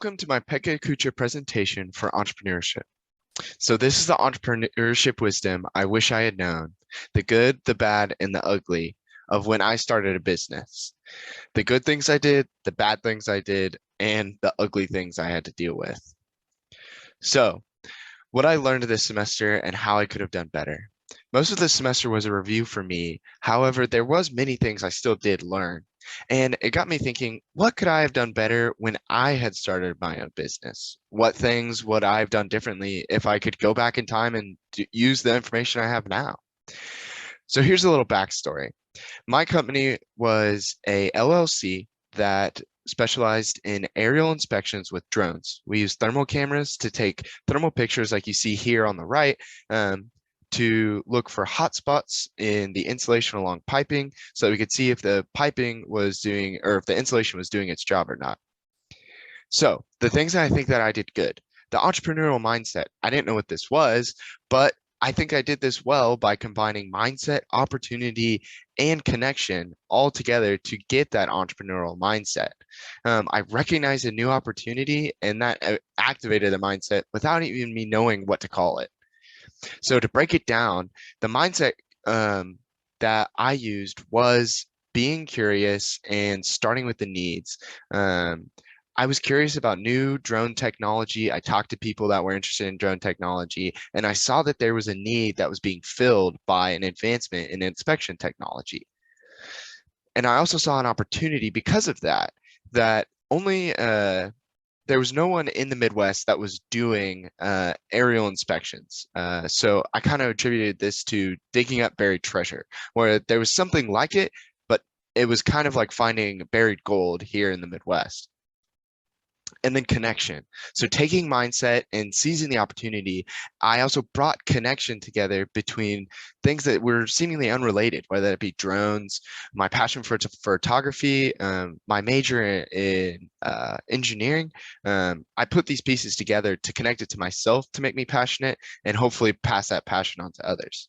Welcome to my Pekka Kucha presentation for entrepreneurship. So this is the entrepreneurship wisdom I wish I had known, the good, the bad, and the ugly of when I started a business. The good things I did, the bad things I did, and the ugly things I had to deal with. So what I learned this semester and how I could have done better. Most of the semester was a review for me. However, there was many things I still did learn. And it got me thinking, what could I have done better when I had started my own business? What things would I have done differently if I could go back in time and use the information I have now? So here's a little backstory. My company was a LLC that specialized in aerial inspections with drones. We use thermal cameras to take thermal pictures like you see here on the right, to look for hot spots in the insulation along piping so that we could see if the piping was doing, or if the insulation was doing its job or not. So the things that I think that I did good, the entrepreneurial mindset, I didn't know what this was, but I think I did this well by combining mindset, opportunity, and connection all together to get that entrepreneurial mindset. I recognized a new opportunity and that activated the mindset without even me knowing what to call it. So to break it down, the mindset that I used was being curious and starting with the needs. I was curious about new drone technology. I talked to people that were interested in drone technology, and I saw that there was a need that was being filled by an advancement in inspection technology. And I also saw an opportunity because of that, that only there was no one in the Midwest that was doing aerial inspections. So I kind of attributed this to digging up buried treasure, where there was something like it, but it was kind of like finding buried gold here in the Midwest. And then connection. So taking mindset and seizing the opportunity, I also brought connection together between things that were seemingly unrelated, whether it be drones, my passion for photography, my major in engineering. I put these pieces together to connect it to myself to make me passionate and hopefully pass that passion on to others.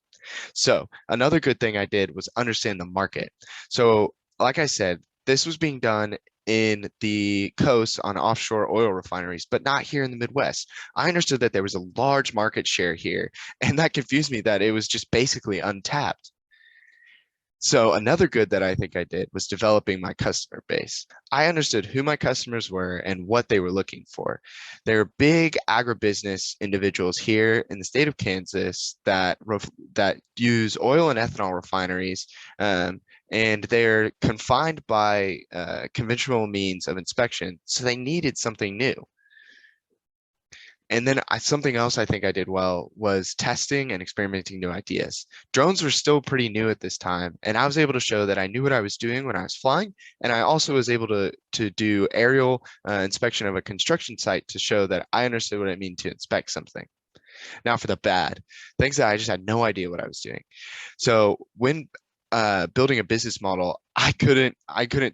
So another good thing I did was understand the market. So like I said, this was being done in the coast on offshore oil refineries, but not here in the Midwest. I understood that there was a large market share here, and that confused me that it was just basically untapped. So another good that I think I did was developing my customer base. I understood who my customers were and what they were looking for. There are big agribusiness individuals here in the state of Kansas that use oil and ethanol refineries, and they're confined by conventional means of inspection, so they needed something new. And then something else I think I did well was testing and experimenting new ideas. Drones were still pretty new at this time, and I was able to show that I knew what I was doing when I was flying, and I also was able to do aerial inspection of a construction site to show that I understood what it meant to inspect something. Now for the bad, things that I just had no idea what I was doing. So when building a business model, I couldn't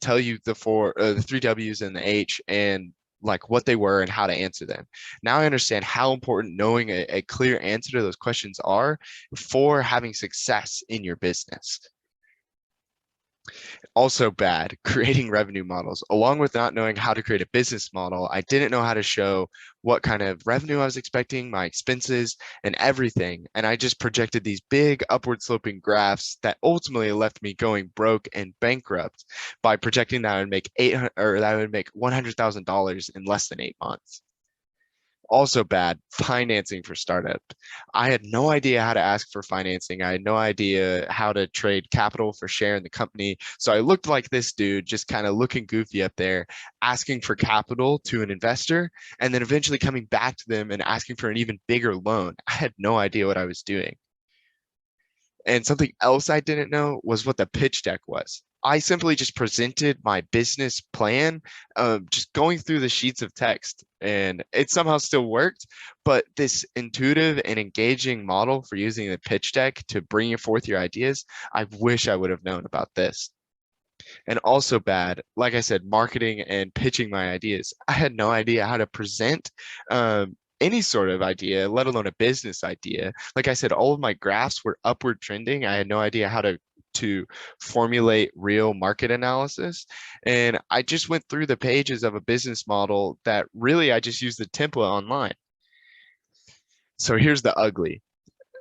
tell you the three W's and the H and like what they were and how to answer them. Now I understand how important knowing a clear answer to those questions are for having success in your business. Also bad, creating revenue models. Along with not knowing how to create a business model, I didn't know how to show what kind of revenue I was expecting, my expenses, and everything. And I just projected these big upward sloping graphs that ultimately left me going broke and bankrupt by projecting that I would make $100,000 in less than 8 months. Also bad, financing for startup. I had no idea how to ask for financing. I had no idea how to trade capital for share in the company. So I looked like this dude, just kind of looking goofy up there, asking for capital to an investor, and then eventually coming back to them and asking for an even bigger loan. I had no idea what I was doing. And something else I didn't know was what the pitch deck was. I simply just presented my business plan, just going through the sheets of text, and it somehow still worked. But this intuitive and engaging model for using the pitch deck to bring forth your ideas, I wish I would have known about this. And also bad, like I said, marketing and pitching my ideas. I had no idea how to present any sort of idea, let alone a business idea. Like I said, all of my graphs were upward trending. I had no idea how to to formulate real market analysis. And I just went through the pages of a business model that really I just used the template online. So here's the ugly.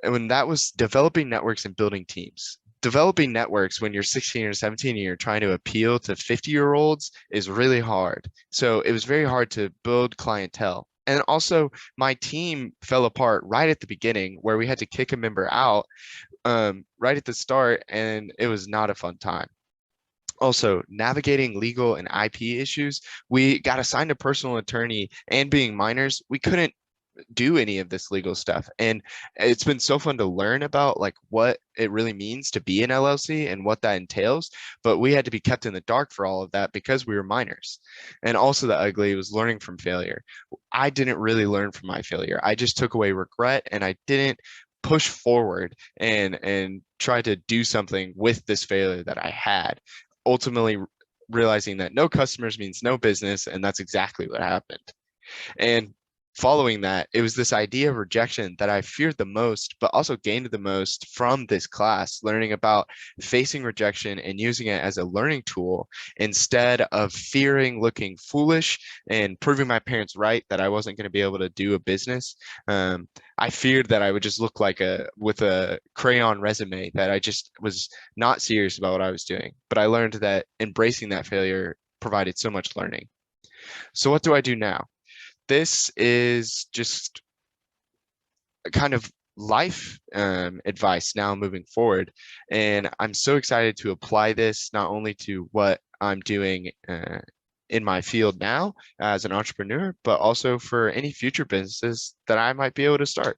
And when that was developing networks and building teams. Developing networks when you're 16 or 17 and you're trying to appeal to 50-year-olds is really hard. So it was very hard to build clientele. And also, my team fell apart right at the beginning where we had to kick a member out right at the start, and it was not a fun time. Also, navigating legal and IP issues, we got assigned a personal attorney, and being minors, we couldn't do any of this legal stuff. And it's been so fun to learn about like what it really means to be an LLC and what that entails. But we had to be kept in the dark for all of that because we were minors. And also the ugly was learning from failure. I didn't really learn from my failure. I just took away regret and I didn't push forward and try to do something with this failure that I had. Ultimately realizing that no customers means no business, and that's exactly what happened. And following that, it was this idea of rejection that I feared the most, but also gained the most from this class, learning about facing rejection and using it as a learning tool instead of fearing looking foolish and proving my parents right that I wasn't going to be able to do a business. I feared that I would just look like with a crayon resume, that I just was not serious about what I was doing. But I learned that embracing that failure provided so much learning. So what do I do now? This is just a kind of life advice now moving forward. And I'm so excited to apply this not only to what I'm doing in my field now as an entrepreneur, but also for any future businesses that I might be able to start.